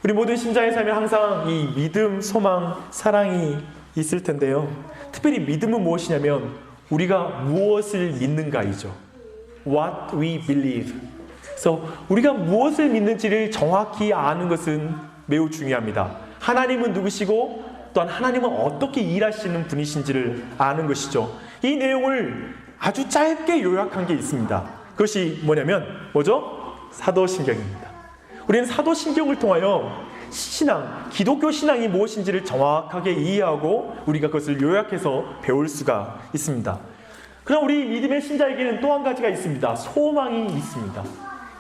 우리 모든 신자의 삶에 항상 이 믿음, 소망, 사랑이 있을 텐데요. 특별히 믿음은 무엇이냐면 우리가 무엇을 믿는가이죠. What we believe. 그래서 우리가 무엇을 믿는지를 정확히 아는 것은 매우 중요합니다. 하나님은 누구시고 또한 하나님은 어떻게 일하시는 분이신지를 아는 것이죠. 이 내용을 아주 짧게 요약한 게 있습니다. 그것이 뭐죠? 사도신경입니다. 우리는 사도신경을 통하여 신앙, 기독교 신앙이 무엇인지를 정확하게 이해하고 우리가 그것을 요약해서 배울 수가 있습니다. 그럼 우리 믿음의 신자에게는 또 한 가지가 있습니다. 소망이 있습니다.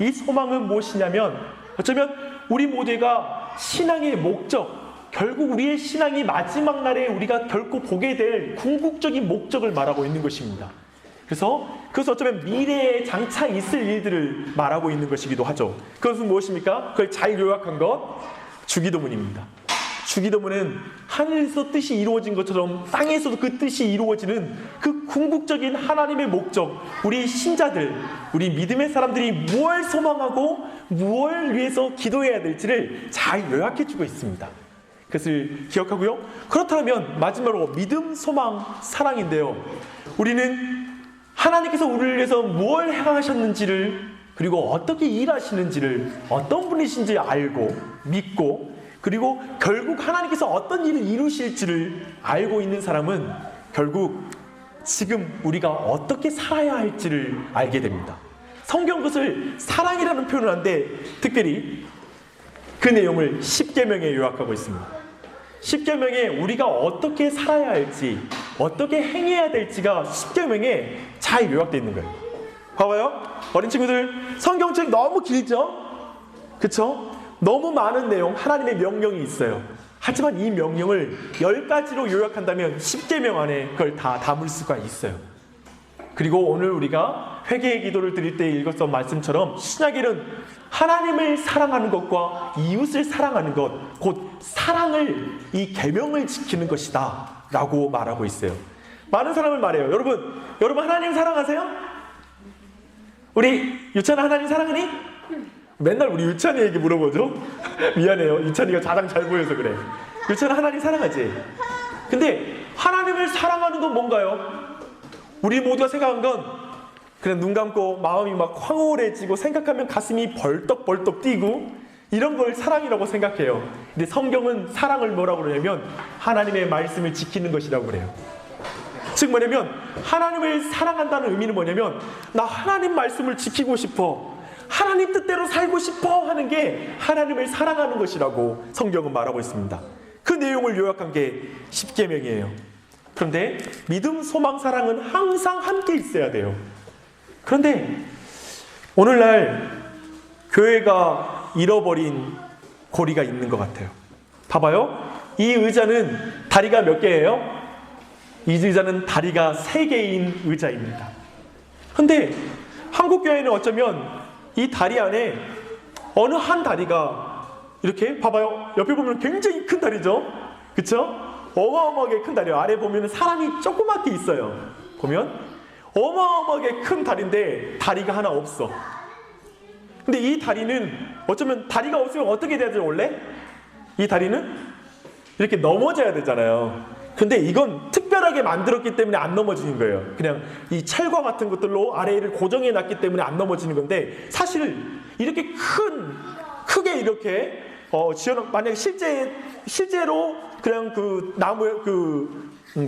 이 소망은 무엇이냐면 어쩌면 우리 모두가 신앙의 목적, 결국 우리의 신앙이 마지막 날에 우리가 결코 보게 될 궁극적인 목적을 말하고 있는 것입니다. 그래서 그것은 어쩌면 미래에 장차 있을 일들을 말하고 있는 것이기도 하죠. 그것은 무엇입니까? 그걸 잘 요약한 것, 주기도문입니다. 주기도문은 하늘에서 뜻이 이루어진 것처럼 땅에서도 그 뜻이 이루어지는 그 궁극적인 하나님의 목적, 우리 신자들, 우리 믿음의 사람들이 무엇을 소망하고 무엇을 위해서 기도해야 될지를 잘 요약해주고 있습니다. 그것을 기억하고요. 그렇다면 마지막으로 믿음, 소망, 사랑인데요. 우리는 하나님께서 우리를 위해서 무엇을 행하셨는지를, 그리고 어떻게 일하시는지를, 어떤 분이신지 알고 믿고, 그리고 결국 하나님께서 어떤 일을 이루실지를 알고 있는 사람은 결국 지금 우리가 어떻게 살아야 할지를 알게 됩니다. 성경 그것을 사랑이라는 표현을 하는데 특별히 그 내용을 십계명에 요약하고 있습니다. 십계명에 우리가 어떻게 살아야 할지, 어떻게 행해야 될지가 십계명에 잘 요약되어 있는 거예요. 봐봐요. 어린 친구들, 성경책 너무 길죠? 그쵸? 너무 많은 내용, 하나님의 명령이 있어요. 하지만 이 명령을 10가지로 요약한다면 십계명 안에 그걸 다 담을 수가 있어요. 그리고 오늘 우리가 회개의 기도를 드릴 때 읽었던 말씀처럼 신약에는 하나님을 사랑하는 것과 이웃을 사랑하는 것, 곧 사랑을, 이 계명을 지키는 것이다 라고 말하고 있어요. 많은 사람을 말해요. 여러분 하나님 사랑하세요? 우리 유찬아 하나님 사랑하니? 맨날 우리 유찬이에게 물어보죠. 미안해요. 유찬이가 가장 잘 보여서 그래. 유찬아 하나님 사랑하지? 근데 하나님을 사랑하는 건 뭔가요? 우리 모두가 생각한 건 그냥 눈 감고 마음이 막 황홀해지고 생각하면 가슴이 벌떡벌떡 뛰고 이런 걸 사랑이라고 생각해요. 근데 성경은 사랑을 뭐라고 그러냐면 하나님의 말씀을 지키는 것이라고 그래요. 즉 뭐냐면 하나님을 사랑한다는 의미는 뭐냐면 나 하나님 말씀을 지키고 싶어, 하나님 뜻대로 살고 싶어 하는 게 하나님을 사랑하는 것이라고 성경은 말하고 있습니다. 그 내용을 요약한 게 십계명이에요. 그런데 믿음, 소망, 사랑은 항상 함께 있어야 돼요. 그런데 오늘날 교회가 잃어버린 고리가 있는 것 같아요. 봐봐요. 이 의자는 다리가 몇 개예요? 이 의자는 다리가 3개인 의자입니다. 그런데 한국교회는 어쩌면 이 다리 안에 어느 한 다리가 이렇게 봐봐요. 옆에 보면 굉장히 큰 다리죠? 그쵸? 어마어마하게 큰 다리요. 아래 보면 사람이 조그맣게 있어요. 보면 어마어마하게 큰 다리인데 다리가 하나 없어. 근데 이 다리는 어쩌면 다리가 없으면 어떻게 돼야 되죠 원래? 이 다리는 이렇게 넘어져야 되잖아요. 근데 이건 특별하게 만들었기 때문에 안 넘어지는 거예요. 그냥 이 철과 같은 것들로 아래를 고정해 놨기 때문에 안 넘어지는 건데 사실 이렇게 크게 이렇게 만약에 실제로 그냥 그 나무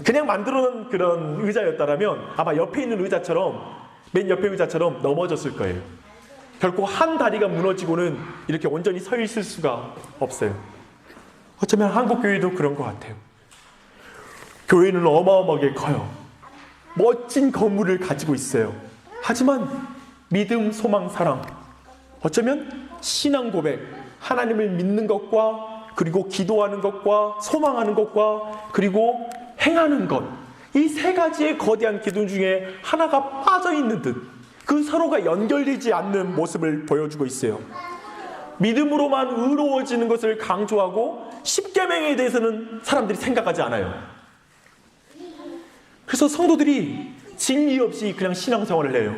그냥 만들어 놓은 그런 의자였다라면 아마 옆에 있는 의자처럼 맨 옆에 의자처럼 넘어졌을 거예요. 결코 한 다리가 무너지고는 이렇게 온전히 서 있을 수가 없어요. 어쩌면 한국 교회도 그런 것 같아요. 교회는 어마어마하게 커요. 멋진 건물을 가지고 있어요. 하지만 믿음, 소망, 사랑, 어쩌면 신앙 고백, 하나님을 믿는 것과 그리고 기도하는 것과 소망하는 것과 그리고 행하는 것, 이 3가지의 거대한 기둥 중에 하나가 빠져있는 듯 그 서로가 연결되지 않는 모습을 보여주고 있어요. 믿음으로만 의로워지는 것을 강조하고 십계명에 대해서는 사람들이 생각하지 않아요. 그래서 성도들이 진리 없이 그냥 신앙생활을 해요.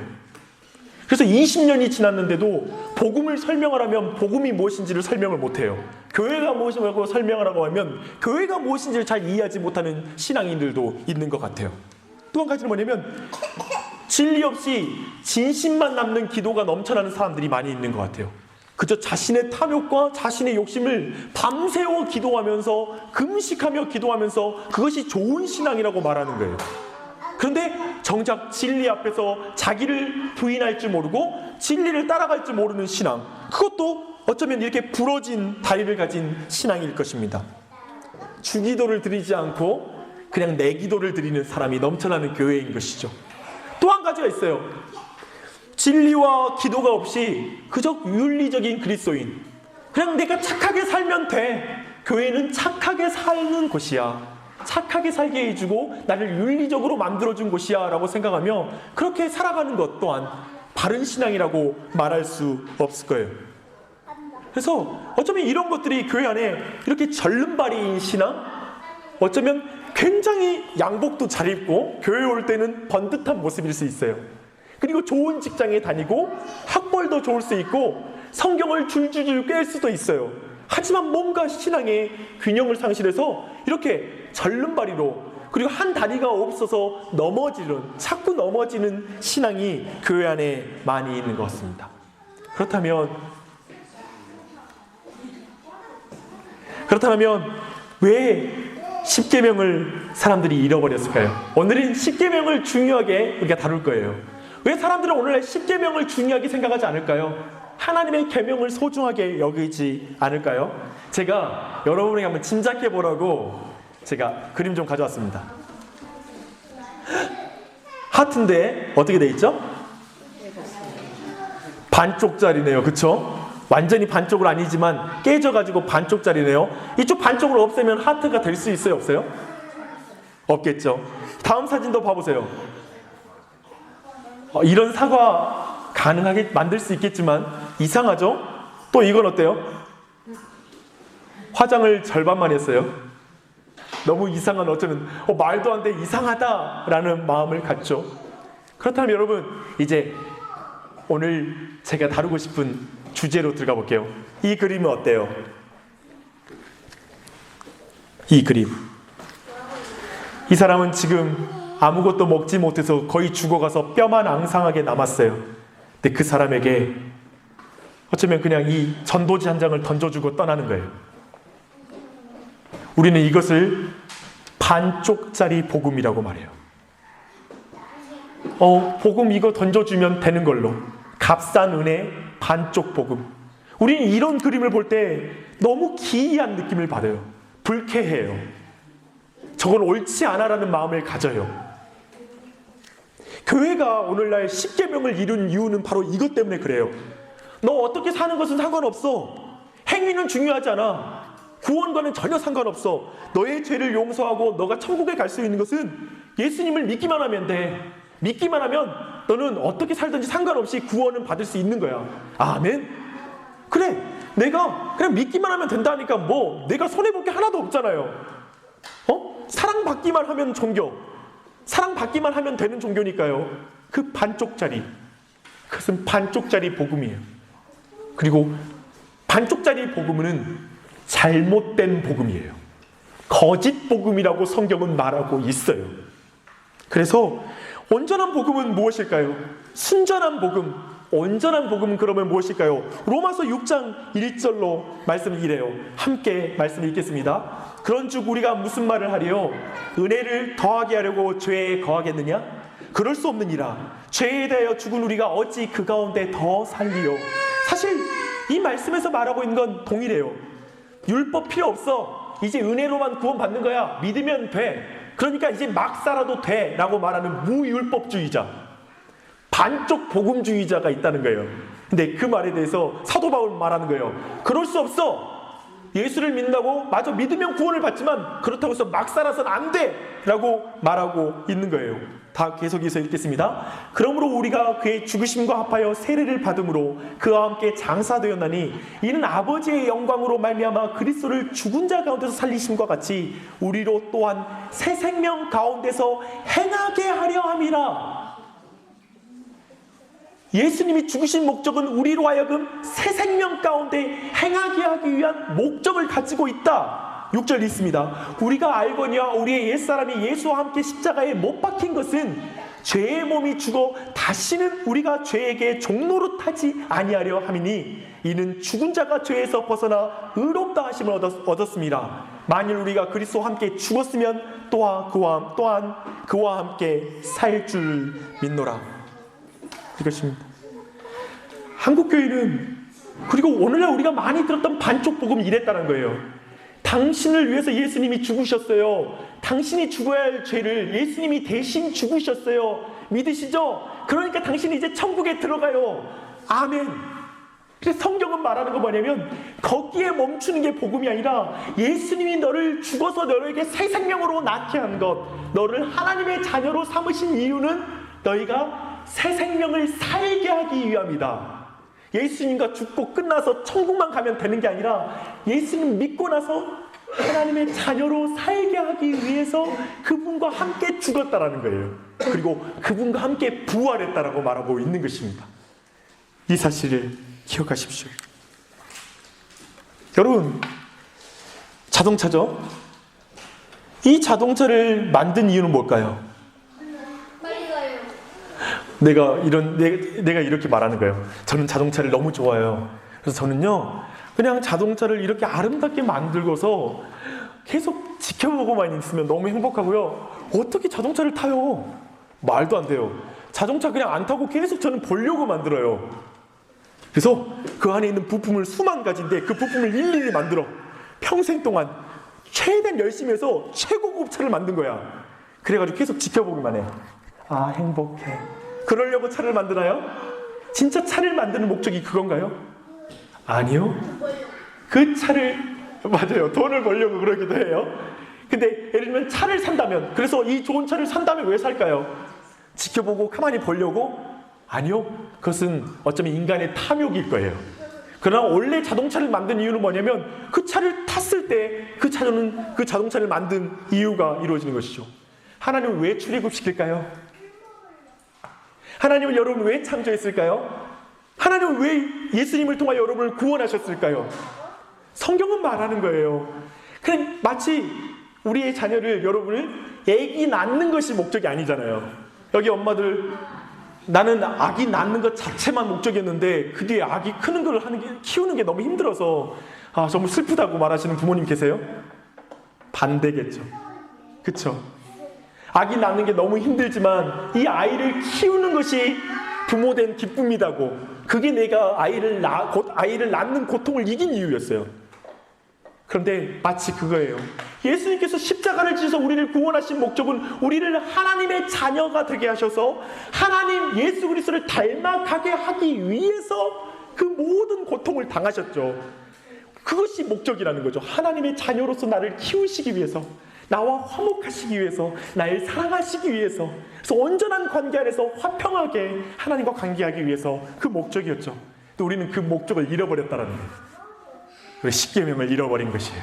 그래서 20년이 지났는데도 복음을 설명하라면 복음이 무엇인지를 설명을 못해요. 교회가 무엇이라고 설명하라고 하면 교회가 무엇인지를 잘 이해하지 못하는 신앙인들도 있는 것 같아요. 또 한 가지는 뭐냐면 진리 없이 진심만 남는 기도가 넘쳐나는 사람들이 많이 있는 것 같아요. 그저 자신의 탐욕과 자신의 욕심을 밤새워 기도하면서 금식하며 기도하면서 그것이 좋은 신앙이라고 말하는 거예요. 그런데 정작 진리 앞에서 자기를 부인할 줄 모르고 진리를 따라갈 줄 모르는 신앙, 그것도 어쩌면 이렇게 부러진 다리를 가진 신앙일 것입니다. 주기도를 드리지 않고 그냥 내 기도를 드리는 사람이 넘쳐나는 교회인 것이죠. 또 한 가지가 있어요. 진리와 기도가 없이 그저 윤리적인 그리스도인, 그냥 내가 착하게 살면 돼. 교회는 착하게 사는 곳이야, 착하게 살게 해주고 나를 윤리적으로 만들어준 곳이야 라고 생각하며 그렇게 살아가는 것 또한 바른 신앙이라고 말할 수 없을 거예요. 그래서 어쩌면 이런 것들이 교회 안에 이렇게 절름발이인 신앙, 어쩌면 굉장히 양복도 잘 입고 교회 올 때는 번듯한 모습일 수 있어요. 그리고 좋은 직장에 다니고 학벌도 좋을 수 있고 성경을 줄줄줄 꿰을 수도 있어요. 하지만 뭔가 신앙의 균형을 상실해서 이렇게 절름발이로, 그리고 한 다리가 없어서 자꾸 넘어지는 신앙이 교회 안에 많이 있는 것 같습니다. 그렇다면 왜 십계명을 사람들이 잃어버렸을까요? 오늘은 십계명을 중요하게 우리가 다룰 거예요. 왜 사람들은 오늘날 십계명을 중요하게 생각하지 않을까요? 하나님의 계명을 소중하게 여기지 않을까요? 제가 여러분에게 한번 짐작해 보라고 제가 그림 좀 가져왔습니다. 하트인데 어떻게 돼 있죠? 반쪽짜리네요. 그쵸? 완전히 반쪽은 아니지만 깨져가지고 반쪽짜리네요. 이쪽 반쪽을 없애면 하트가 될 수 있어요? 없어요? 없겠죠. 다음 사진도 봐보세요. 이런 사과 가능하게 만들 수 있겠지만 이상하죠? 또 이건 어때요? 화장을 절반만 했어요. 너무 이상한, 어쩌면 말도 안 돼, 이상하다라는 마음을 갖죠. 그렇다면 여러분, 이제 오늘 제가 다루고 싶은 주제로 들어가 볼게요. 이 그림은 어때요? 이 그림, 이 사람은 지금 아무것도 먹지 못해서 거의 죽어가서 뼈만 앙상하게 남았어요. 근데 그 사람에게 어쩌면 그냥 이 전도지 한 장을 던져주고 떠나는 거예요. 우리는 이것을 반쪽짜리 복음이라고 말해요. 복음 이거 던져주면 되는 걸로, 값싼 은혜, 반쪽 복음. 우리는 이런 그림을 볼 때 너무 기이한 느낌을 받아요. 불쾌해요. 저건 옳지 않아라는 마음을 가져요. 교회가 오늘날 십계명을 이룬 이유는 바로 이것 때문에 그래요. 너 어떻게 사는 것은 상관없어. 행위는 중요하지 않아. 구원과는 전혀 상관없어. 너의 죄를 용서하고 너가 천국에 갈 수 있는 것은 예수님을 믿기만 하면 돼. 믿기만 하면 너는 어떻게 살든지 상관없이 구원은 받을 수 있는 거야. 아멘. 그래, 내가 그냥 믿기만 하면 된다니까 뭐 내가 손해볼 게 하나도 없잖아요. 사랑받기만 하면 종교, 사랑받기만 하면 되는 종교니까요. 그 반쪽짜리, 그것은 반쪽짜리 복음이에요. 그리고 반쪽짜리 복음은 잘못된 복음이에요. 거짓 복음이라고 성경은 말하고 있어요. 그래서 온전한 복음은 무엇일까요? 순전한 복음, 온전한 복음은 그러면 무엇일까요? 로마서 6장 1절로 말씀을 이래요. 함께 말씀을 읽겠습니다. 그런즉 우리가 무슨 말을 하리요? 은혜를 더하게 하려고 죄에 거하겠느냐? 그럴 수 없느니라. 죄에 대하여 죽은 우리가 어찌 그 가운데 더 살리요? 사실 이 말씀에서 말하고 있는 건 동일해요. 율법 필요 없어. 이제 은혜로만 구원받는 거야. 믿으면 돼. 그러니까 이제 막 살아도 돼 라고 말하는 무율법주의자, 반쪽 복음주의자가 있다는 거예요. 근데 그 말에 대해서 사도 바울은 말하는 거예요. 그럴 수 없어. 예수를 믿는다고 맞아, 믿으면 구원을 받지만 그렇다고 해서 막 살아서는 안 돼 라고 말하고 있는 거예요. 다 계속해서 읽겠습니다. 그러므로 우리가 그의 죽으심과 합하여 세례를 받음으로 그와 함께 장사되었나니 이는 아버지의 영광으로 말미암아 그리스도를 죽은 자 가운데서 살리심과 같이 우리로 또한 새 생명 가운데서 행하게 하려 함이라. 예수님이 죽으신 목적은 우리로 하여금 새 생명 가운데 행하게 하기 위한 목적을 가지고 있다. 6절 있습니다. 우리가 알거니와 우리의 옛사람이 예수와 함께 십자가에 못 박힌 것은 죄의 몸이 죽어 다시는 우리가 죄에게 종노릇하지 아니하려 함이니 이는 죽은 자가 죄에서 벗어나 의롭다 하심을 얻었습니다. 만일 우리가 그리스도와 함께 죽었으면 또한 그와 함께 살 줄 믿노라. 이것입니다. 한국교회는, 그리고 오늘날 우리가 많이 들었던 반쪽 복음이 이랬다는 거예요. 당신을 위해서 예수님이 죽으셨어요. 당신이 죽어야 할 죄를 예수님이 대신 죽으셨어요. 믿으시죠? 그러니까 당신이 이제 천국에 들어가요. 아멘. 그래서 성경은 말하는 거 뭐냐면 거기에 멈추는 게 복음이 아니라 예수님이 너를 죽어서 너에게 새 생명으로 낳게 한 것, 너를 하나님의 자녀로 삼으신 이유는 너희가 새 생명을 살게 하기 위함이다. 예수님과 죽고 끝나서 천국만 가면 되는 게 아니라 예수님 믿고 나서 하나님의 자녀로 살게 하기 위해서 그분과 함께 죽었다라는 거예요. 그리고 그분과 함께 부활했다라고 말하고 있는 것입니다. 이 사실을 기억하십시오. 여러분, 자동차죠? 이 자동차를 만든 이유는 뭘까요? 내가 이렇게 말하는 거예요. 저는 자동차를 너무 좋아해요. 그래서 저는요, 그냥 자동차를 이렇게 아름답게 만들고서 계속 지켜보고만 있으면 너무 행복하고요. 어떻게 자동차를 타요? 말도 안 돼요. 자동차 그냥 안 타고 계속 저는 보려고 만들어요. 그래서 그 안에 있는 부품을 수만 가지인데 그 부품을 일일이 만들어 평생 동안 최대한 열심히 해서 최고급 차를 만든 거야. 그래가지고 계속 지켜보기만 해. 아, 행복해. 그러려고 차를 만드나요? 진짜 차를 만드는 목적이 그건가요? 아니요. 그 차를, 맞아요, 돈을 벌려고 그러기도 해요. 근데 예를 들면 차를 산다면, 그래서 이 좋은 차를 산다면 왜 살까요? 지켜보고 가만히 보려고? 아니요. 그것은 어쩌면 인간의 탐욕일 거예요. 그러나 원래 자동차를 만든 이유는 뭐냐면 그 차를 탔을 때 그 자동차를 만든 이유가 이루어지는 것이죠. 하나님은 왜 출애굽시킬까요? 하나님은 여러분 왜 창조했을까요? 하나님은 왜 예수님을 통하여 여러분을 구원하셨을까요? 성경은 말하는 거예요. 그냥 마치 우리의 자녀를, 여러분을 애기 낳는 것이 목적이 아니잖아요. 여기 엄마들, 나는 아기 낳는 것 자체만 목적이었는데 그 뒤에 아기 크는 걸 키우는 게 너무 힘들어서 정말 슬프다고 말하시는 부모님 계세요? 반대겠죠. 그쵸? 아기 낳는 게 너무 힘들지만 이 아이를 키우는 것이 부모된 기쁨이다고, 그게 내가 아이를 낳는 고통을 이긴 이유였어요. 그런데 마치 그거예요. 예수님께서 십자가를 지셔서 우리를 구원하신 목적은 우리를 하나님의 자녀가 되게 하셔서 하나님 예수 그리스도를 닮아가게 하기 위해서 그 모든 고통을 당하셨죠. 그것이 목적이라는 거죠. 하나님의 자녀로서 나를 키우시기 위해서, 나와 화목하시기 위해서, 나를 사랑하시기 위해서, 그래서 온전한 관계 안에서 화평하게 하나님과 관계하기 위해서 그 목적이었죠. 또 우리는 그 목적을 잃어버렸다는 거예요. 십계명을 잃어버린 것이에요.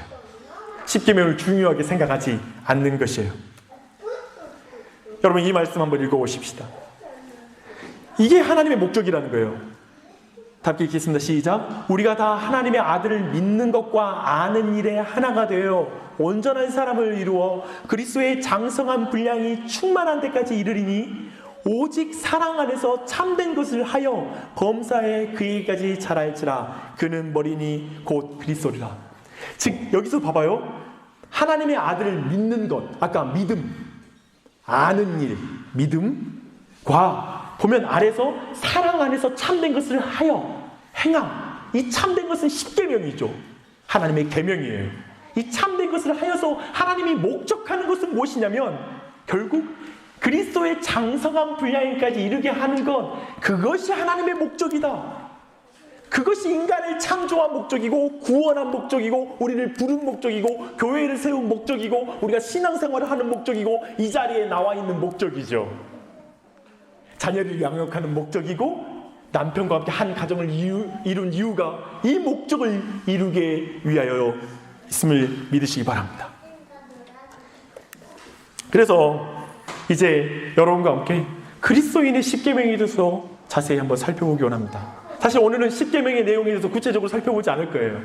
십계명을 중요하게 생각하지 않는 것이에요. 여러분, 이 말씀 한번 읽어보십시다. 이게 하나님의 목적이라는 거예요. 답기 읽겠습니다. 시작. 우리가 다 하나님의 아들을 믿는 것과 아는 일에 하나가 되어 온전한 사람을 이루어 그리스도의 장성한 분량이 충만한 데까지 이르리니 오직 사랑 안에서 참된 것을 하여 범사에 그에게까지 자랄지라. 그는 머리니 곧 그리스도리라. 즉 여기서 봐봐요. 하나님의 아들을 믿는 것, 아까 믿음, 아는 일, 믿음과 보면 아래서 사랑 안에서 참된 것을 하여 행함. 이 참된 것은 십계명이죠. 하나님의 계명이에요. 이 참된 것을 하여서 하나님이 목적하는 것은 무엇이냐면 결국 그리스도의 장성한 분량까지 이르게 하는 것, 그것이 하나님의 목적이다. 그것이 인간을 창조한 목적이고 구원한 목적이고 우리를 부른 목적이고 교회를 세운 목적이고 우리가 신앙생활을 하는 목적이고 이 자리에 나와 있는 목적이죠. 자녀를 양육하는 목적이고 남편과 함께 한 가정을 이룬 이유가 이 목적을 이루게 위하여 있음을 믿으시기 바랍니다. 그래서 이제 여러분과 함께 그리스도인의 십계명에 대해서 자세히 한번 살펴보기 원합니다. 사실 오늘은 십계명의 내용에 대해서 구체적으로 살펴보지 않을 거예요.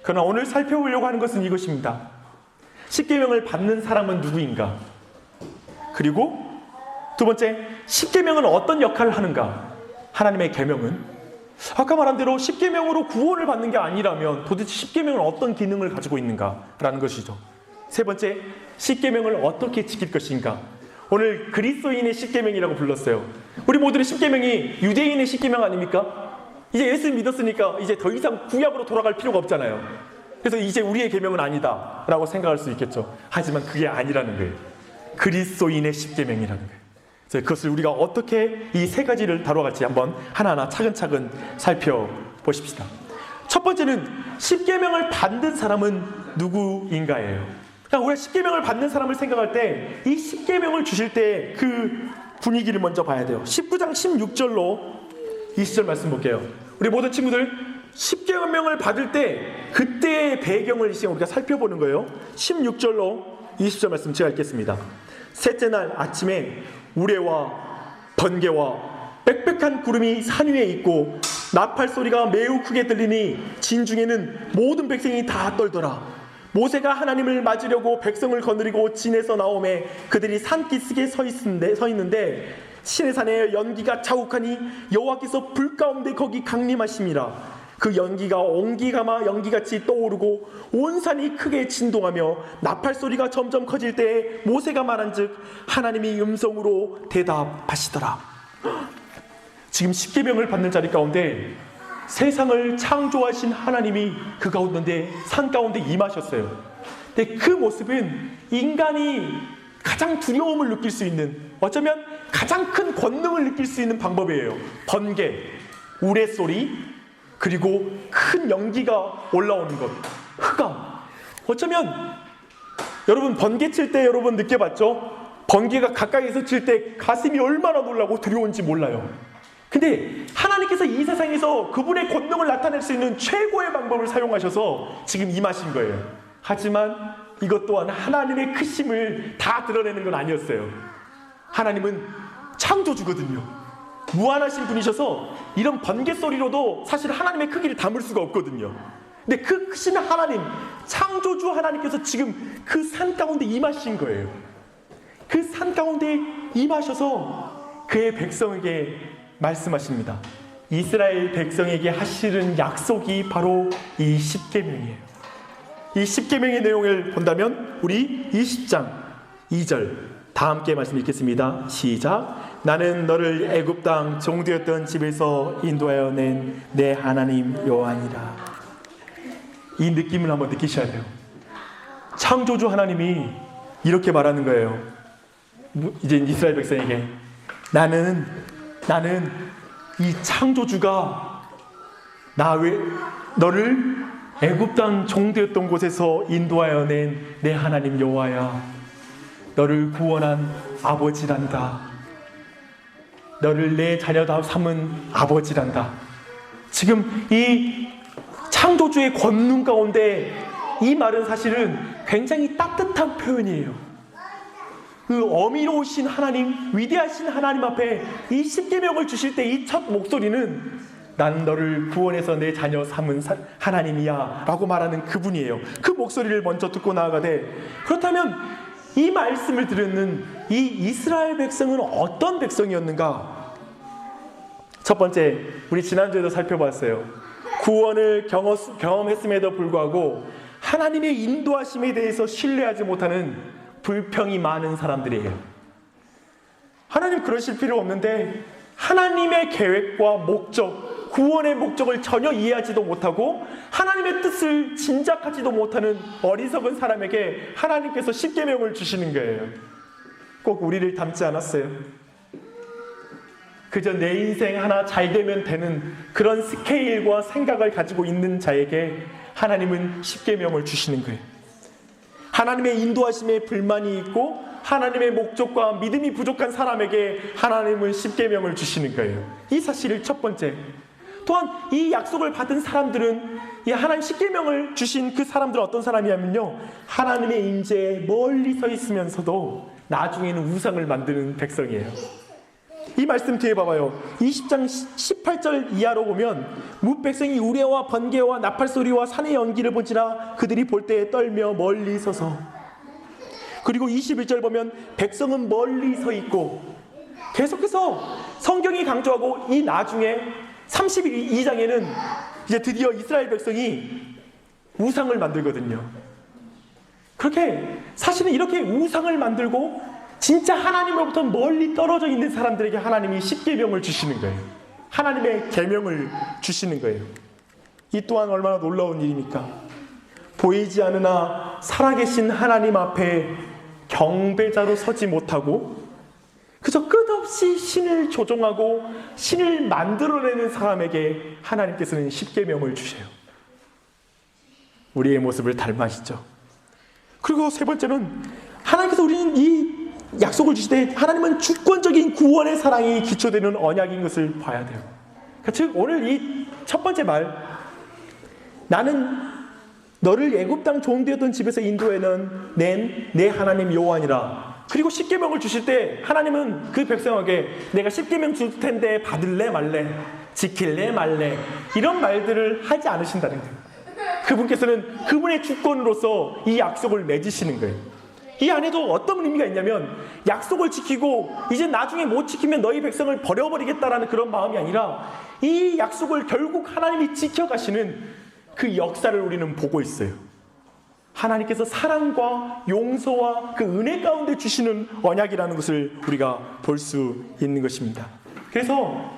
그러나 오늘 살펴보려고 하는 것은 이것입니다. 십계명을 받는 사람은 누구인가? 그리고 두 번째, 십계명은 어떤 역할을 하는가? 하나님의 계명은 아까 말한 대로 십계명으로 구원을 받는 게 아니라면 도대체 십계명은 어떤 기능을 가지고 있는가라는 것이죠. 세 번째, 십계명을 어떻게 지킬 것인가? 오늘 그리스도인의 십계명이라고 불렀어요. 우리 모두는 십계명이 유대인의 십계명 아닙니까? 이제 예수 믿었으니까 이제 더 이상 구약으로 돌아갈 필요가 없잖아요. 그래서 이제 우리의 계명은 아니다 라고 생각할 수 있겠죠. 하지만 그게 아니라는 거예요. 그리스도인의 십계명이라는 거예요. 그래서 그것을 우리가 어떻게 이 세 가지를 다뤄갈지 한번 하나하나 차근차근 살펴보십시다. 첫 번째는 십계명을 받는 사람은 누구인가예요. 그러니까 우리가 십계명을 받는 사람을 생각할 때 이 십계명을 주실 때 그 분위기를 먼저 봐야 돼요. 19장 16절로 20절 말씀 볼게요. 우리 모든 친구들 십계명을 받을 때 그때의 배경을 이 시간 우리가 살펴보는 거예요. 16절로 20절 말씀 제가 읽겠습니다. 셋째 날 아침에 우레와 번개와 빽빽한 구름이 산 위에 있고 나팔 소리가 매우 크게 들리니 진중에는 모든 백성이 다 떨더라. 모세가 하나님을 맞으려고 백성을 거느리고 진에서 나오매 그들이 산기슭에 서 있는데 시내산에 연기가 자욱하니 여호와께서 불 가운데 거기 강림하심이라. 그 연기가 옹기가마 연기같이 떠오르고 온 산이 크게 진동하며 나팔 소리가 점점 커질 때에 모세가 말한즉 하나님이 음성으로 대답하시더라. 지금 십계명을 받는 자리 가운데 세상을 창조하신 하나님이 그 가운데 산 가운데 임하셨어요. 근데 그 모습은 인간이 가장 두려움을 느낄 수 있는, 어쩌면 가장 큰 권능을 느낄 수 있는 방법이에요. 번개, 우레소리, 그리고 큰 연기가 올라오는 것, 흑암. 어쩌면 여러분 번개 칠 때 여러분 느껴봤죠? 번개가 가까이서 칠 때 가슴이 얼마나 놀라고 두려운지 몰라요. 근데 하나님께서 이 세상에서 그분의 권능을 나타낼 수 있는 최고의 방법을 사용하셔서 지금 임하신 거예요. 하지만 이것 또한 하나님의 크심을 다 드러내는 건 아니었어요. 하나님은 창조주거든요. 무한하신 분이셔서 이런 번개 소리로도 사실 하나님의 크기를 담을 수가 없거든요. 근데 그 크신 하나님, 창조주 하나님께서 지금 그 산 가운데 임하신 거예요. 그 산 가운데 임하셔서 그의 백성에게 말씀하십니다. 이스라엘 백성에게 하시는 약속이 바로 이 십계명이에요. 이 십계명의 내용을 본다면 우리 20장 2절 다 함께 말씀 읽겠습니다. 시작. 나는 너를 애굽 땅 종되었던 집에서 인도하여 낸 내 하나님 여호와니라. 이 느낌을 한번 느끼셔야 돼요. 창조주 하나님이 이렇게 말하는 거예요. 이제 이스라엘 백성에게 나는 이 창조주가 너를 애굽 땅 종되었던 곳에서 인도하여 낸 내 하나님 여호와야. 너를 구원한 아버지란다. 너를 내 자녀다 삼은 아버지란다. 지금 이 창조주의 권능 가운데 이 말은 사실은 굉장히 따뜻한 표현이에요. 그 어미로우신 하나님, 위대하신 하나님 앞에 이 십계명을 주실 때 이 첫 목소리는 난 너를 구원해서 내 자녀 삼은 하나님이야 라고 말하는 그분이에요. 그 목소리를 먼저 듣고 나아가되, 그렇다면 이 말씀을 들은 이 이스라엘 백성은 어떤 백성이었는가? 첫 번째, 우리 지난주에도 살펴봤어요. 구원을 경험했음에도 불구하고 하나님의 인도하심에 대해서 신뢰하지 못하는 불평이 많은 사람들이에요. 하나님 그러실 필요 없는데 하나님의 계획과 목적, 구원의 목적을 전혀 이해하지도 못하고 하나님의 뜻을 짐작하지도 못하는 어리석은 사람에게 하나님께서 십계명을 주시는 거예요. 꼭 우리를 닮지 않았어요. 그저 내 인생 하나 잘 되면 되는 그런 스케일과 생각을 가지고 있는 자에게 하나님은 십계명을 주시는 거예요. 하나님의 인도하심에 불만이 있고 하나님의 목적과 믿음이 부족한 사람에게 하나님은 십계명을 주시는 거예요. 이 사실을 첫 번째. 또한 이 약속을 받은 사람들은, 이 하나님 십계명을 주신 그 사람들은 어떤 사람이냐면요, 하나님의 임재에 멀리 서 있으면서도 나중에는 우상을 만드는 백성이에요. 이 말씀 뒤에 봐봐요. 20장 18절 이하로 보면 무백성이 우레와 번개와 나팔 소리와 산의 연기를 본지라 그들이 볼 때에 떨며 멀리 서서. 그리고 21절 보면 백성은 멀리 서 있고, 계속해서 성경이 강조하고 이 나중에 32장에는 이제 드디어 이스라엘 백성이 우상을 만들거든요. 그렇게 사실은 이렇게 우상을 만들고 진짜 하나님으로부터 멀리 떨어져 있는 사람들에게 하나님이 십계명을 주시는 거예요. 하나님의 계명을 주시는 거예요. 이 또한 얼마나 놀라운 일입니까? 보이지 않으나 살아계신 하나님 앞에 경배자로 서지 못하고 그저 끝없이 신을 조종하고 신을 만들어내는 사람에게 하나님께서는 십계명을 주셔요. 우리의 모습을 닮으시죠. 그리고 세 번째는 하나님께서 우리는 이 약속을 주실 때 하나님은 주권적인 구원의 사랑이 기초되는 언약인 것을 봐야 돼요. 그러니까 즉 오늘 이 첫 번째 말, 나는 너를 애굽 땅 종되었던 집에서 인도해는 내 하나님 여호와니라. 그리고 십계명을 주실 때 하나님은 그 백성에게 내가 십계명 줄 텐데 받을래 말래, 지킬래 말래, 이런 말들을 하지 않으신다는 거예요. 그분께서는 그분의 주권으로서 이 약속을 맺으시는 거예요. 이 안에도 어떤 의미가 있냐면 약속을 지키고 이제 나중에 못 지키면 너희 백성을 버려버리겠다라는 그런 마음이 아니라 이 약속을 결국 하나님이 지켜가시는 그 역사를 우리는 보고 있어요. 하나님께서 사랑과 용서와 그 은혜 가운데 주시는 언약이라는 것을 우리가 볼 수 있는 것입니다. 그래서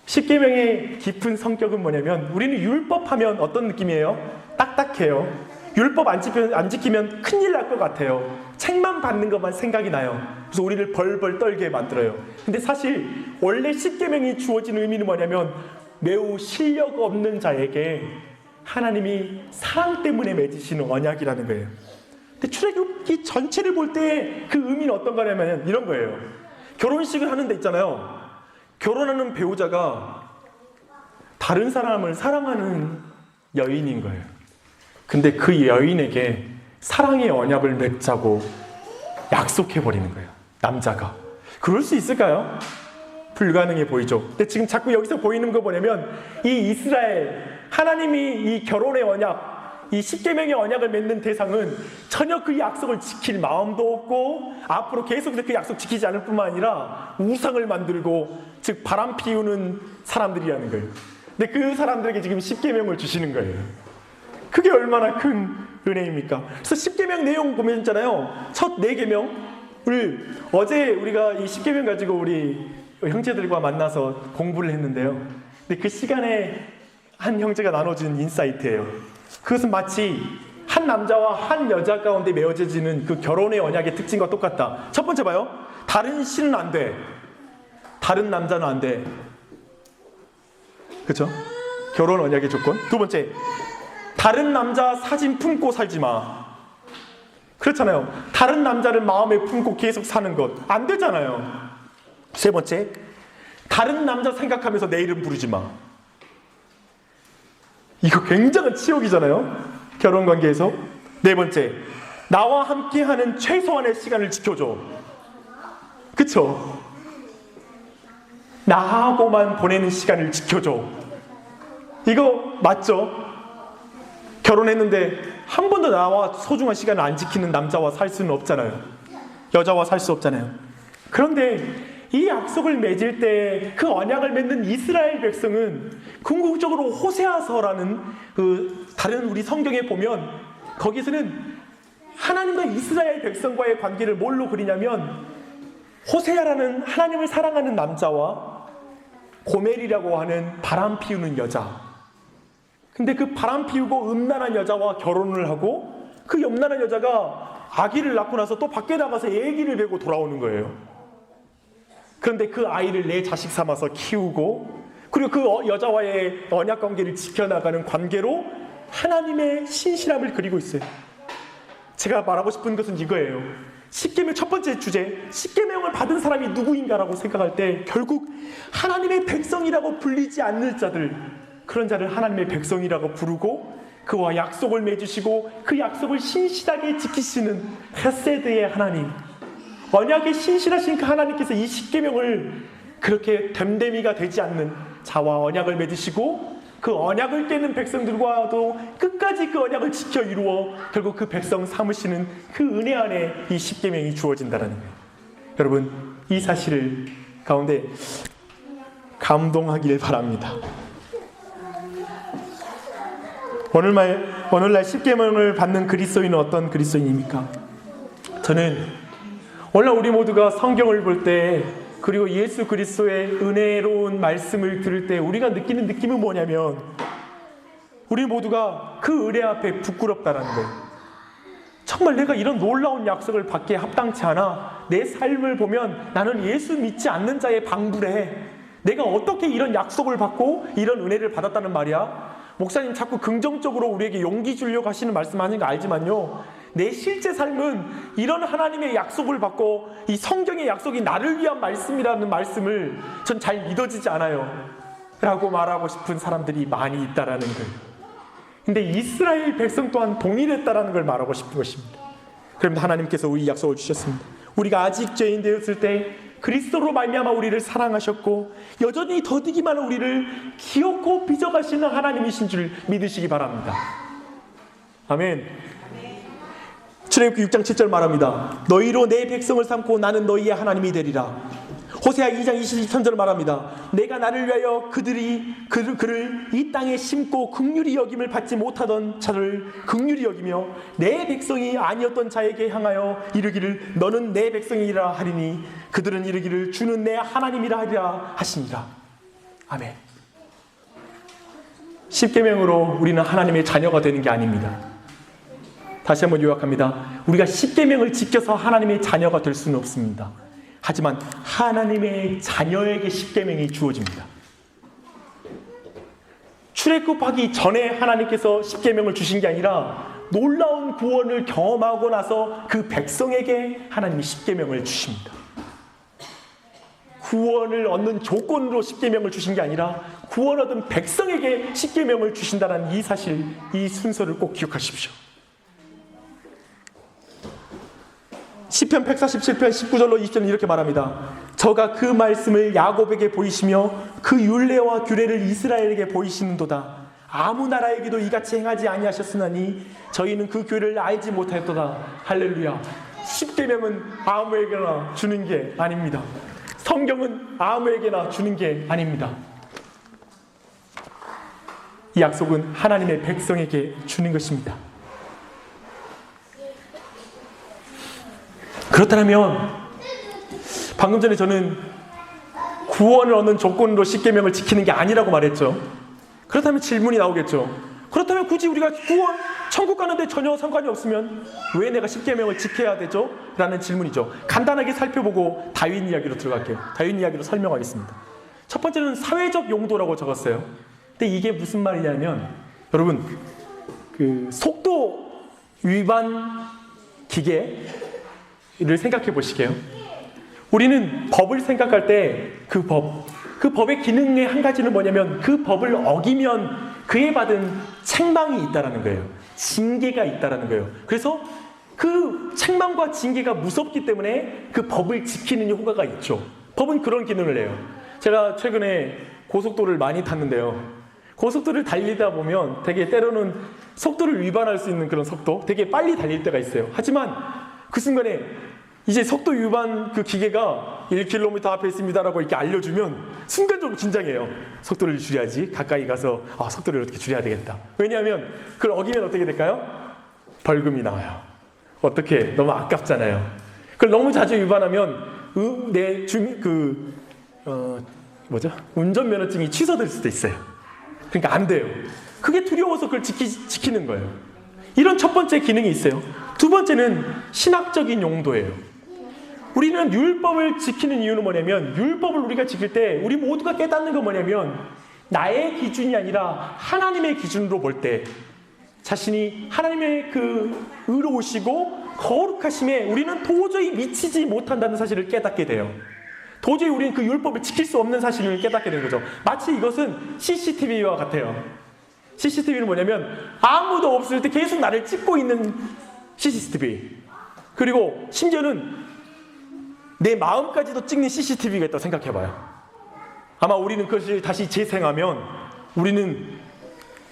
십계명의 깊은 성격은 뭐냐면 우리는 율법하면 어떤 느낌이에요? 딱딱해요. 율법 안 지키면 큰일 날 것 같아요. 책만 받는 것만 생각이 나요. 그래서 우리를 벌벌 떨게 만들어요. 근데 사실 원래 십계명이 주어진 의미는 뭐냐면 매우 실력 없는 자에게 하나님이 사랑 때문에 맺으시는 언약이라는 거예요. 근데 출애굽기 전체를 볼 때 그 의미는 어떤 거냐면 이런 거예요. 결혼식을 하는 데 있잖아요. 결혼하는 배우자가 다른 사람을 사랑하는 여인인 거예요. 근데 그 여인에게 사랑의 언약을 맺자고 약속해버리는 거예요. 남자가. 그럴 수 있을까요? 불가능해 보이죠. 근데 지금 자꾸 여기서 보이는 거 뭐냐면 이 이스라엘, 하나님이 이 결혼의 언약, 이 십계명의 언약을 맺는 대상은 전혀 그 약속을 지킬 마음도 없고 앞으로 계속해서 그 약속 지키지 않을 뿐만 아니라 우상을 만들고 즉 바람 피우는 사람들이라는 거예요. 근데 그 사람들에게 지금 십계명을 주시는 거예요. 그게 얼마나 큰 은혜입니까? 그래서 십계명 내용 보면 있잖아요. 첫 4계명을 어제 우리가 이 십계명 가지고 우리 형제들과 만나서 공부를 했는데요. 근데 그 시간에 한 형제가 나눠준 인사이트예요. 그것은 마치 한 남자와 한 여자 가운데 맺어지는 그 결혼의 언약의 특징과 똑같다. 첫 번째 봐요. 다른 신은 안 돼. 다른 남자는 안 돼. 그렇죠? 결혼 언약의 조건. 두 번째, 다른 남자 사진 품고 살지 마. 그렇잖아요. 다른 남자를 마음에 품고 계속 사는 것 안 되잖아요. 세 번째, 다른 남자 생각하면서 내 이름 부르지 마. 이거 굉장한 치욕이잖아요. 결혼관계에서. 네 번째, 나와 함께하는 최소한의 시간을 지켜줘. 그쵸? 나하고만 보내는 시간을 지켜줘. 이거 맞죠? 결혼했는데 한 번도 나와 소중한 시간을 안 지키는 남자와 살 수는 없잖아요. 여자와 살 수 없잖아요. 그런데 이 약속을 맺을 때 그 언약을 맺는 이스라엘 백성은 궁극적으로 호세아서라는 그 다른 우리 성경에 보면 거기서는 하나님과 이스라엘 백성과의 관계를 뭘로 그리냐면 호세아라는 하나님을 사랑하는 남자와 고멜이라고 하는 바람 피우는 여자. 근데 그 바람 피우고 음란한 여자와 결혼을 하고 그 음란한 여자가 아기를 낳고 나서 또 밖에 나가서 애기를 베고 돌아오는 거예요. 그런데 그 아이를 내 자식 삼아서 키우고 그리고 그 여자와의 언약 관계를 지켜나가는 관계로 하나님의 신실함을 그리고 있어요. 제가 말하고 싶은 것은 이거예요. 십계명 첫 번째 주제, 십계명을 받은 사람이 누구인가라고 생각할 때 결국 하나님의 백성이라고 불리지 않는 자들, 그런 자를 하나님의 백성이라고 부르고 그와 약속을 맺으시고 그 약속을 신실하게 지키시는 헤세드의 하나님, 언약에 신실하신 그 하나님께서 이 십계명을 그렇게 됨됨이가 되지 않는 자와 언약을 맺으시고 그 언약을 깨는 백성들과도 끝까지 그 언약을 지켜 이루어 결국 그 백성 삼으시는 그 은혜 안에 이 십계명이 주어진다는 거예요. 여러분, 이 사실을 가운데 감동하길 바랍니다. 오늘날 십계명을 받는 그리스도인은 어떤 그리스도인입니까? 저는 오늘날 우리 모두가 성경을 볼 때, 그리고 예수 그리스도의 은혜로운 말씀을 들을 때 우리가 느끼는 느낌은 뭐냐면, 우리 모두가 그 은혜 앞에 부끄럽다라는 거예요. 정말 내가 이런 놀라운 약속을 받기에 합당치 않아. 내 삶을 보면 나는 예수 믿지 않는 자의 방불에 내가 어떻게 이런 약속을 받고 이런 은혜를 받았다는 말이야. 목사님 자꾸 긍정적으로 우리에게 용기 주려고 하시는 말씀하는 거 알지만요, 내 실제 삶은 이런 하나님의 약속을 받고 이 성경의 약속이 나를 위한 말씀이라는 말씀을 전 잘 믿어지지 않아요 라고 말하고 싶은 사람들이 많이 있다라는 거예요. 근데 이스라엘 백성 또한 동일했다라는 걸 말하고 싶은 것입니다. 그런데 하나님께서 우리 약속을 주셨습니다. 우리가 아직 죄인 되었을 때 그리스도로 말미암아 우리를 사랑하셨고 여전히 더디기만 우리를 기억고 빚어가시는 하나님이신 줄 믿으시기 바랍니다. 아멘. 출애굽기 6장 7절 말합니다. 너희로 내 백성을 삼고 나는 너희의 하나님이 되리라. 호세아 2장 23절 말합니다. 내가 나를 위하여 그를 이 땅에 심고 긍휼히 여김을 받지 못하던 자를 긍휼히 여기며 내 백성이 아니었던 자에게 향하여 이르기를 너는 내 백성이라 하리니 그들은 이르기를 주는 내 하나님이라 하리라 하시니라. 아멘. 십계명으로 우리는 하나님의 자녀가 되는 게 아닙니다. 다시 한번 요약합니다. 우리가 십계명을 지켜서 하나님의 자녀가 될 수는 없습니다. 하지만 하나님의 자녀에게 십계명이 주어집니다. 출애굽하기 전에 하나님께서 십계명을 주신 게 아니라 놀라운 구원을 경험하고 나서 그 백성에게 하나님이 십계명을 주십니다. 구원을 얻는 조건으로 십계명을 주신 게 아니라 구원 얻은 백성에게 십계명을 주신다는 이 사실, 이 순서를 꼭 기억하십시오. 시편 147편 19절로 20절은 이렇게 말합니다. 저가 그 말씀을 야곱에게 보이시며 그 율례와 규례를 이스라엘에게 보이시는도다. 아무 나라에게도 이같이 행하지 아니하셨으나니 저희는 그 규례를 알지 못하였도다. 할렐루야. 십계명은 아무에게나 주는 게 아닙니다. 성경은 아무에게나 주는 게 아닙니다. 이 약속은 하나님의 백성에게 주는 것입니다. 그렇다면 방금 전에 저는 구원을 얻는 조건으로 십계명을 지키는 게 아니라고 말했죠. 그렇다면 질문이 나오겠죠. 그렇다면 굳이 우리가 구원, 천국 가는데 전혀 상관이 없으면 왜 내가 십계명을 지켜야 되죠? 라는 질문이죠. 간단하게 살펴보고 다윗 이야기로 들어갈게요. 다윗 이야기로 설명하겠습니다. 첫 번째는 사회적 용도라고 적었어요. 근데 이게 무슨 말이냐면, 여러분, 그 속도 위반 기계를 생각해 보시게요. 우리는 법을 생각할 때 그 법의 기능의 한 가지는 뭐냐면 그 법을 어기면 그에 받은 책망이 있다라는 거예요. 징계가 있다라는 거예요. 그래서 그 책망과 징계가 무섭기 때문에 그 법을 지키는 효과가 있죠. 법은 그런 기능을 해요. 제가 최근에 고속도로를 많이 탔는데요. 고속도로를 달리다 보면 되게 때로는 속도를 위반할 수 있는 그런 속도, 되게 빨리 달릴 때가 있어요. 하지만 그 순간에 이제 속도 위반 그 기계가 1km 앞에 있습니다라고 이렇게 알려주면 순간적으로 긴장해요. 속도를 줄여야지. 가까이 가서 속도를 어떻게 줄여야 되겠다. 왜냐하면 그걸 어기면 어떻게 될까요? 벌금이 나와요. 어떻게? 너무 아깝잖아요. 그걸 너무 자주 위반하면 운전면허증이 취소될 수도 있어요. 그러니까 안 돼요. 그게 두려워서 그걸 지키는 거예요. 이런 첫 번째 기능이 있어요. 두 번째는 신학적인 용도예요. 우리는 율법을 지키는 이유는 뭐냐면, 율법을 우리가 지킬 때 우리 모두가 깨닫는 건 뭐냐면, 나의 기준이 아니라 하나님의 기준으로 볼 때 자신이 하나님의 그 의로우시고 거룩하심에 우리는 도저히 미치지 못한다는 사실을 깨닫게 돼요. 도저히 우리는 그 율법을 지킬 수 없는 사실을 깨닫게 되는 거죠. 마치 이것은 CCTV와 같아요. CCTV는 뭐냐면 아무도 없을 때 계속 나를 찍고 있는 CCTV. 그리고 심지어는 내 마음까지도 찍는 CCTV가 있다고 생각해봐요. 아마 우리는 그것을 다시 재생하면 우리는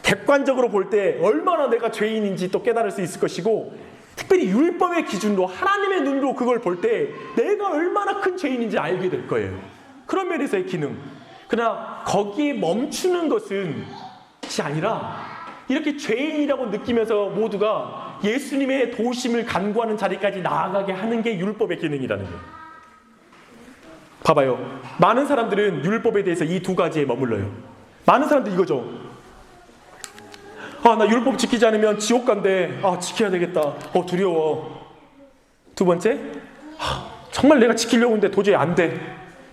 객관적으로 볼 때 얼마나 내가 죄인인지 또 깨달을 수 있을 것이고, 특별히 율법의 기준으로 하나님의 눈으로 그걸 볼 때 내가 얼마나 큰 죄인인지 알게 될 거예요. 그런 면에서의 기능. 그러나 거기에 멈추는 것은 아니라 이렇게 죄인이라고 느끼면서 모두가 예수님의 도우심을 간구하는 자리까지 나아가게 하는 게 율법의 기능이라는 거예요. 봐봐요. 많은 사람들은 율법에 대해서 이 두 가지에 머물러요. 많은 사람들 이거죠. 나 율법 지키지 않으면 지옥 간대. 지켜야 되겠다. 두려워. 두 번째, 정말 내가 지키려고 했는데 도저히 안 돼.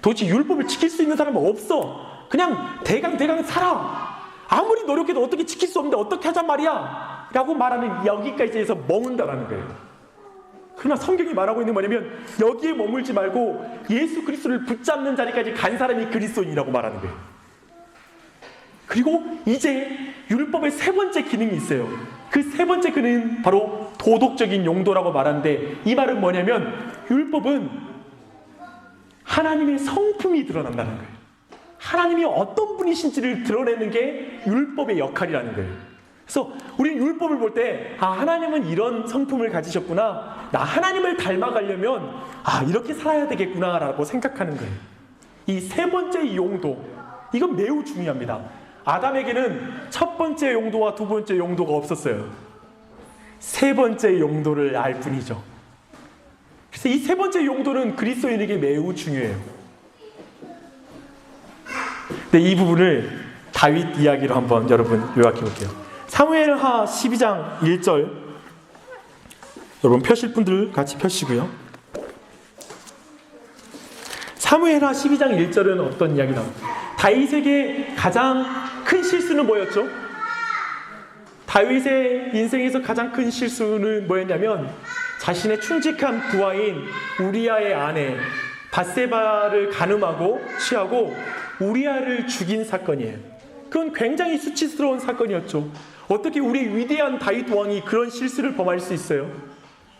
도저히 율법을 지킬 수 있는 사람은 없어. 그냥 대강 살아. 아무리 노력해도 어떻게 지킬 수 없는데 어떻게 하잔 말이야 라고 말하는 여기까지에서 머문다라는 거예요. 그러나 성경이 말하고 있는 뭐냐면 여기에 머물지 말고 예수 그리스도를 붙잡는 자리까지 간 사람이 그리스도인이라고 말하는 거예요. 그리고 이제 율법의 세 번째 기능이 있어요. 그 세 번째 기능은 바로 도덕적인 용도라고 말하는데, 이 말은 뭐냐면 율법은 하나님의 성품이 드러난다는 거예요. 하나님이 어떤 분이신지를 드러내는 게 율법의 역할이라는 거예요. 그래서 우리는 율법을 볼 때 하나님은 이런 성품을 가지셨구나, 나 하나님을 닮아가려면 이렇게 살아야 되겠구나 라고 생각하는 거예요. 이 세 번째 용도, 이건 매우 중요합니다. 아담에게는 첫 번째 용도와 두 번째 용도가 없었어요. 세 번째 용도를 알 뿐이죠. 그래서 이 세 번째 용도는 그리스도인에게 매우 중요해요. 네, 이 부분을 다윗 이야기로 한번 여러분 요약해 볼게요. 사무엘하 12장 1절, 여러분 펴실 분들 같이 펴시고요. 사무엘하 12장 1절은 어떤 이야기 나옵니까? 다윗에게 가장 큰 실수는 뭐였죠? 다윗의 인생에서 가장 큰 실수는 뭐였냐면 자신의 충직한 부하인 우리아의 아내 밧세바를 간음하고 취하고 우리아를 죽인 사건이에요. 그건 굉장히 수치스러운 사건이었죠. 어떻게 우리 위대한 다윗 왕이 그런 실수를 범할 수 있어요?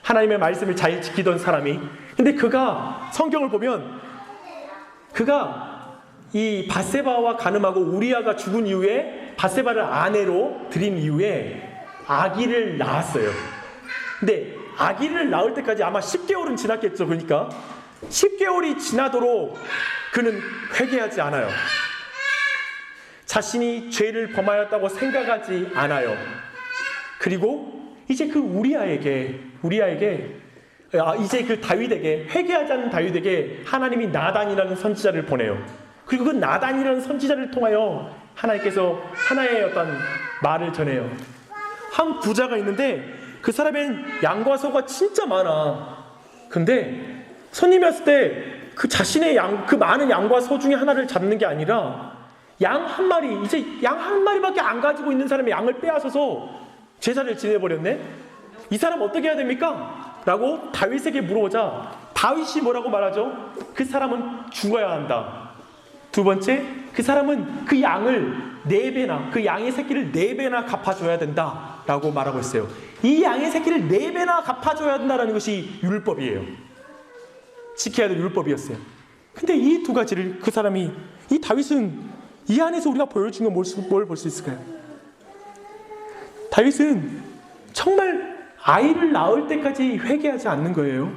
하나님의 말씀을 잘 지키던 사람이. 근데 그가 성경을 보면 그가 이 밧세바와 간음하고 우리아가 죽은 이후에 밧세바를 아내로 들인 이후에 아기를 낳았어요. 근데 아기를 낳을 때까지 아마 10개월은 지났겠죠. 그러니까 10개월이 지나도록 그는 회개하지 않아요. 자신이 죄를 범하였다고 생각하지 않아요. 그리고 이제 그 우리아에게 이제 그 다윗에게, 회개하지 않는 다윗에게 하나님이 나단이라는 선지자를 보내요. 그리고 그 나단이라는 선지자를 통하여 하나님께서 하나의 어떤 말을 전해요. 한 부자가 있는데 그 사람엔 양과 소가 진짜 많아. 근데 손님이 왔을 때 그 자신의 그 많은 양과 소 중에 하나를 잡는 게 아니라 양 한 마리, 이제 양 한 마리밖에 안 가지고 있는 사람의 양을 빼앗아서 제사를 지내버렸네? 이 사람 어떻게 해야 됩니까? 라고 다윗에게 물어보자 다윗이 뭐라고 말하죠? 그 사람은 죽어야 한다. 두 번째, 그 사람은 그 양을 4배나, 그 양의 새끼를 4배나 갚아줘야 된다 라고 말하고 있어요. 이 양의 새끼를 4배나 갚아줘야 된다는 것이 율법이에요. 지켜야 될 율법이었어요. 근데 이 두 가지를 그 사람이, 이 다윗은 이 안에서 우리가 보여준 건 뭘 볼 수 있을까요? 다윗은 정말 아이를 낳을 때까지 회개하지 않는 거예요.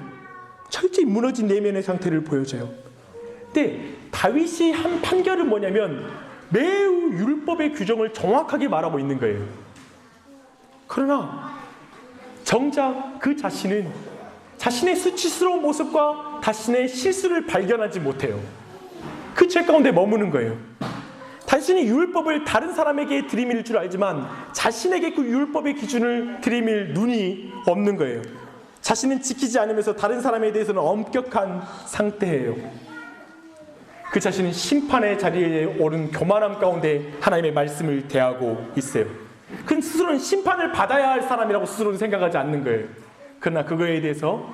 철저히 무너진 내면의 상태를 보여줘요. 근데 다윗이 한 판결은 뭐냐면 매우 율법의 규정을 정확하게 말하고 있는 거예요. 그러나 정작 그 자신은 자신의 수치스러운 모습과 자신의 실수를 발견하지 못해요. 그 죄 가운데 머무는 거예요. 자신이 율법을 다른 사람에게 들이밀 줄 알지만 자신에게 그 율법의 기준을 들이밀 눈이 없는 거예요. 자신은 지키지 않으면서 다른 사람에 대해서는 엄격한 상태예요. 그 자신은 심판의 자리에 오른 교만함 가운데 하나님의 말씀을 대하고 있어요. 그는 스스로는 심판을 받아야 할 사람이라고 스스로는 생각하지 않는 거예요. 그러나 그거에 대해서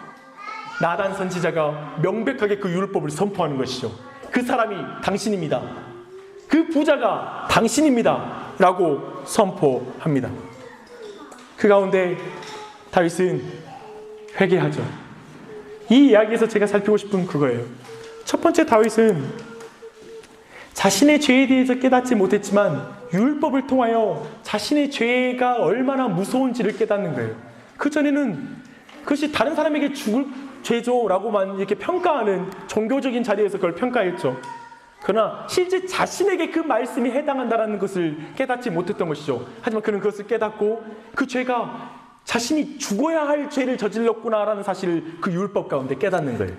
나단 선지자가 명백하게 그 율법을 선포하는 것이죠. 그 사람이 당신입니다. 그 부자가 당신입니다. 라고 선포합니다. 그 가운데 다윗은 회개하죠. 이 이야기에서 제가 살피고 싶은 그거예요. 첫 번째, 다윗은 자신의 죄에 대해서 깨닫지 못했지만 율법을 통하여 자신의 죄가 얼마나 무서운지를 깨닫는 거예요. 그전에는 그것이 다른 사람에게 죽을 죄죠라고만 이렇게 평가하는 종교적인 자리에서 그걸 평가했죠. 그러나 실제 자신에게 그 말씀이 해당한다는 것을 깨닫지 못했던 것이죠. 하지만 그는 그것을 깨닫고 그 죄가 자신이 죽어야 할 죄를 저질렀구나라는 사실을 그 율법 가운데 깨닫는 거예요.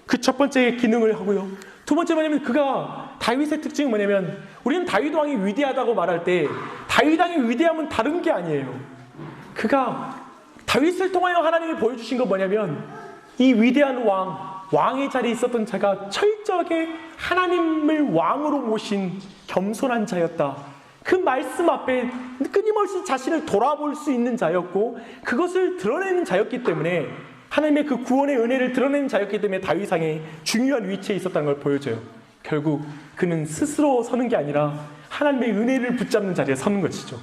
그 첫 번째 기능을 하고요. 두 번째 뭐냐면 그가 다윗의 특징이 뭐냐면 우리는 다윗 왕이 위대하다고 말할 때 다윗 왕의 위대함은 다른 게 아니에요. 그가 다윗을 통하여 하나님이 보여주신 건 뭐냐면 이 위대한 왕의 자리에 있었던 자가 철저하게 하나님을 왕으로 모신 겸손한 자였다. 그 말씀 앞에 끊임없이 자신을 돌아볼 수 있는 자였고 그것을 드러내는 자였기 때문에 하나님의 그 구원의 은혜를 드러내는 자였기 때문에 다윗왕의 중요한 위치에 있었다는 걸 보여줘요. 결국 그는 스스로 서는 게 아니라 하나님의 은혜를 붙잡는 자리에 서는 것이죠.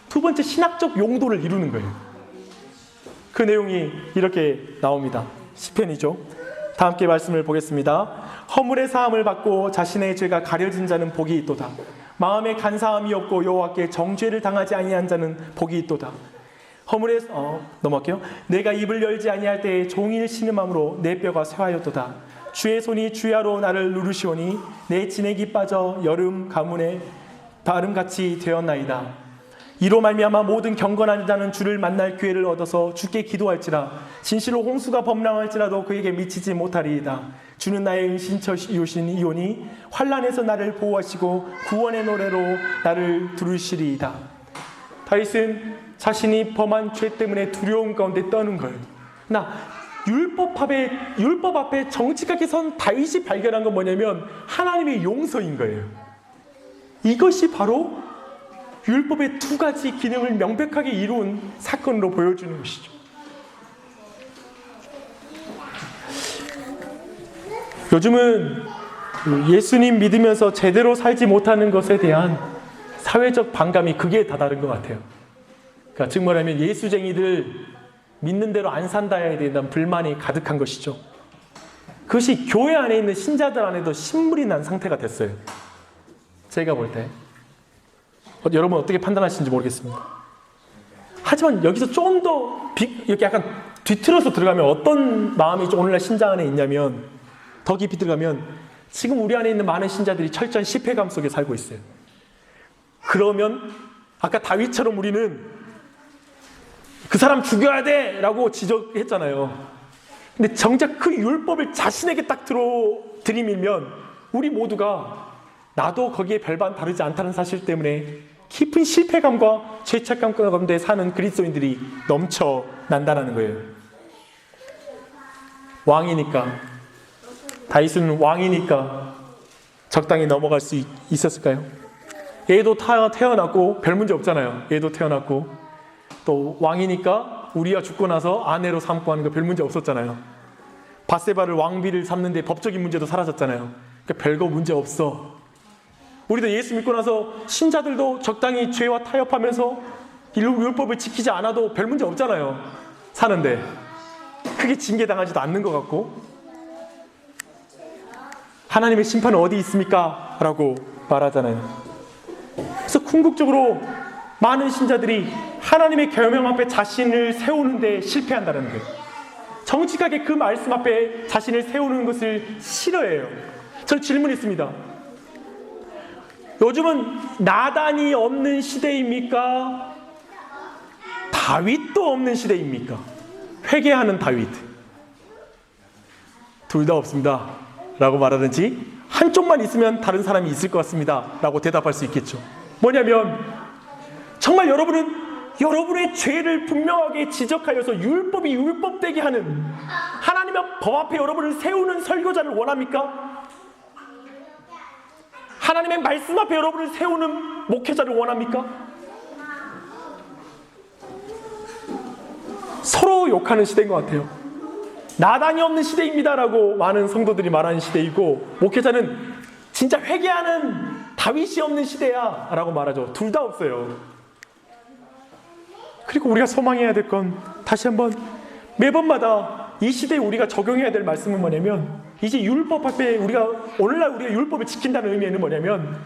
두 번째 신학적 용도를 이루는 거예요. 그 내용이 이렇게 나옵니다. 시편이죠. 다 함께 말씀을 보겠습니다. 허물의 사함을 받고 자신의 죄가 가려진 자는 복이 있도다. 마음에 간사함이 없고 여호와께 정죄를 당하지 아니한 자는 복이 있도다. 허물의 넘어갈게요. 내가 입을 열지 아니할 때에 종일 신음함으로 내 뼈가 쇠하였도다. 주의 손이 주야로 나를 누르시오니 내 진액이 빠져 여름 가문에 다름같이 되었나이다. 이로 말미암아 모든 경건한 자는 주를 만날 기회를 얻어서 주께 기도할지라. 진실로 홍수가 범람할지라도 그에게 미치지 못하리이다. 주는 나의 은신처이오니 환난에서 나를 보호하시고 구원의 노래로 나를 두르시리이다. 다윗은 자신이 범한 죄 때문에 두려움 가운데 떠는 거예요. 율법 앞에 정직하게 선 다윗이 발견한 건 뭐냐면 하나님의 용서인 거예요. 이것이 바로 율법의 두 가지 기능을 명백하게 이룬 사건으로 보여주는 것이죠. 요즘은 예수님 믿으면서 제대로 살지 못하는 것에 대한 사회적 반감이 극에 다다른 것 같아요. 그러니까 즉 뭐냐면 예수쟁이들 믿는 대로 안 산다에 대한 불만이 가득한 것이죠. 그것이 교회 안에 있는 신자들 안에도 신물이 난 상태가 됐어요. 제가 볼 때. 여러분 어떻게 판단하시는지 모르겠습니다. 하지만 여기서 좀 더 이렇게 약간 뒤틀어서 들어가면 어떤 마음이 오늘날 신자 안에 있냐면 더 깊이 들어가면 지금 우리 안에 있는 많은 신자들이 철저한 실패감 속에 살고 있어요. 그러면 아까 다윗처럼 우리는 그 사람 죽여야 돼! 라고 지적했잖아요. 근데 정작 그 율법을 자신에게 딱 들이밀면 우리 모두가 나도 거기에 별반 다르지 않다는 사실 때문에 깊은 실패감과 죄책감 가운데 사는 그리스도인들이 넘쳐난다는 거예요. 왕이니까, 다윗은 왕이니까 적당히 넘어갈 수 있었을까요? 얘도 태어났고 별 문제 없잖아요. 얘도 태어났고 또 왕이니까 우리가 죽고 나서 아내로 삼고 하는 거 별 문제 없었잖아요. 밧세바를 왕비를 삼는데 법적인 문제도 사라졌잖아요. 그러니까 별거 문제 없어. 우리도 예수 믿고 나서 신자들도 적당히 죄와 타협하면서 율법을 지키지 않아도 별 문제 없잖아요. 사는데 크게 징계당하지도 않는 것 같고 하나님의 심판은 어디 있습니까? 라고 말하잖아요. 그래서 궁극적으로 많은 신자들이 하나님의 계명 앞에 자신을 세우는 데 실패한다는 거예요. 정직하게 그 말씀 앞에 자신을 세우는 것을 싫어해요. 저는 질문이 있습니다. 요즘은 나단이 없는 시대입니까? 다윗도 없는 시대입니까? 회개하는 다윗. 둘 다 없습니다. 라고 말하든지 한쪽만 있으면 다른 사람이 있을 것 같습니다. 라고 대답할 수 있겠죠. 뭐냐면 정말 여러분은 여러분의 죄를 분명하게 지적하여서 율법이 율법되게 하는 하나님의 법 앞에 여러분을 세우는 설교자를 원합니까? 하나님의 말씀 앞에 여러분을 세우는 목회자를 원합니까? 서로 욕하는 시대인 것 같아요. 나단이 없는 시대입니다라고 많은 성도들이 말하는 시대이고 목회자는 진짜 회개하는 다윗이 없는 시대야 라고 말하죠. 둘 다 없어요. 그리고 우리가 소망해야 될 건 다시 한번 매번마다 이 시대에 우리가 적용해야 될 말씀은 뭐냐면 이제 율법 앞에 오늘날 우리가 율법을 지킨다는 의미는 뭐냐면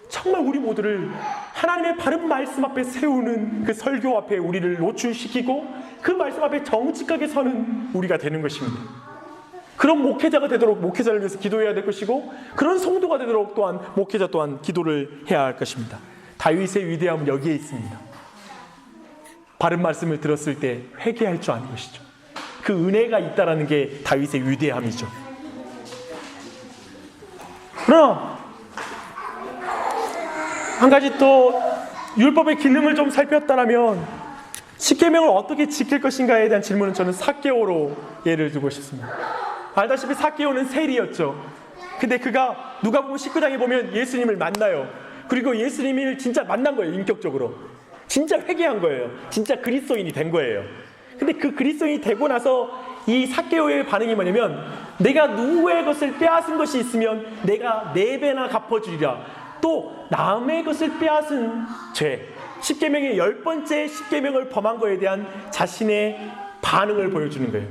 정말 우리 모두를 하나님의 바른 말씀 앞에 세우는 그 설교 앞에 우리를 노출시키고 그 말씀 앞에 정직하게 서는 우리가 되는 것입니다. 그런 목회자가 되도록 목회자를 위해서 기도해야 될 것이고, 그런 성도가 되도록 또한 목회자 또한 기도를 해야 할 것입니다. 다윗의 위대함은 여기에 있습니다. 바른 말씀을 들었을 때 회개할 줄 아는 것이죠. 그 은혜가 있다라는 게 다윗의 위대함이죠. 그러나 한 가지 또 율법의 기능을 좀 살폈다면 십계명을 어떻게 지킬 것인가에 대한 질문은 저는 삭개오로 예를 들고 싶습니다. 알다시피 삭개오는 세리였죠. 근데 그가 누가복음 19장에 보면 예수님을 만나요. 그리고 예수님을 진짜 만난 거예요. 인격적으로 진짜 회개한 거예요. 진짜 그리스도인이 된 거예요. 근데 그 그리스도인이 되고 나서 이 삭개오의 반응이 뭐냐면, 내가 누구의 것을 빼앗은 것이 있으면 내가 4배나 갚아주리라. 또 남의 것을 빼앗은 죄, 십계명의 10번째 십계명을 범한 거에 대한 자신의 반응을 보여주는 거예요.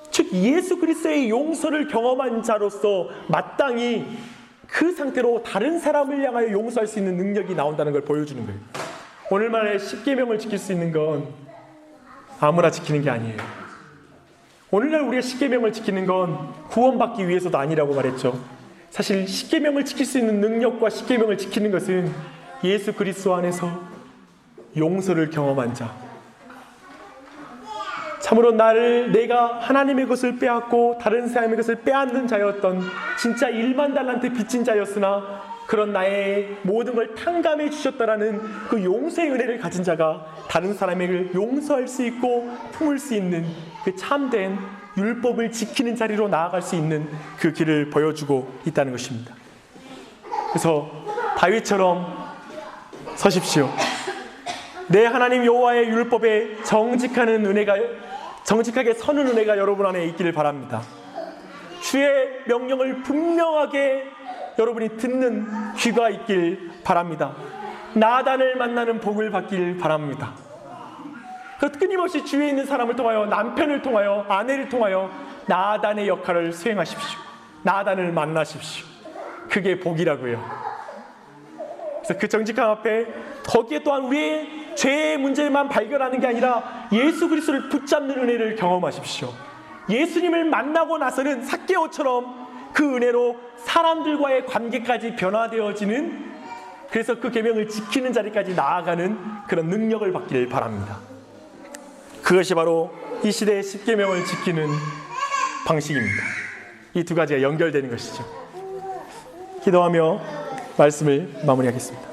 즉 예수 그리스도의 용서를 경험한 자로서 마땅히 그 상태로 다른 사람을 향하여 용서할 수 있는 능력이 나온다는 걸 보여주는 거예요. 오늘날의 십계명을 지킬 수 있는 건 아무나 지키는 게 아니에요. 오늘날 우리가 십계명을 지키는 건 구원받기 위해서도 아니라고 말했죠. 사실 십계명을 지킬 수 있는 능력과 십계명을 지키는 것은 예수 그리스도 안에서 용서를 경험한 자, 참으로 내가 하나님의 것을 빼앗고 다른 사람의 것을 빼앗는 자였던 진짜 1만 달란트 빚진 자였으나 그런 나의 모든 걸 탕감해 주셨다라는 그 용서의 은혜를 가진 자가 다른 사람에게 용서할 수 있고 품을 수 있는 그 참된 율법을 지키는 자리로 나아갈 수 있는 그 길을 보여주고 있다는 것입니다. 그래서 다윗처럼 서십시오. 내 하나님 여호와의 율법에 정직하게 서는 은혜가 여러분 안에 있기를 바랍니다. 주의 명령을 분명하게 여러분이 듣는 귀가 있길 바랍니다. 나단을 만나는 복을 받길 바랍니다. 끊임없이 주위에 있는 사람을 통하여, 남편을 통하여, 아내를 통하여 나단의 역할을 수행하십시오. 나단을 만나십시오. 그게 복이라고요. 그래서 그 정직함 앞에 거기에 또한 우리의 죄의 문제만 발견하는 게 아니라 예수 그리스도를 붙잡는 은혜를 경험하십시오. 예수님을 만나고 나서는 삭개오처럼 그 은혜로 사람들과의 관계까지 변화되어지는, 그래서 그 계명을 지키는 자리까지 나아가는 그런 능력을 받기를 바랍니다. 그것이 바로 이 시대의 십계명을 지키는 방식입니다. 이 두 가지가 연결되는 것이죠. 기도하며 말씀을 마무리하겠습니다.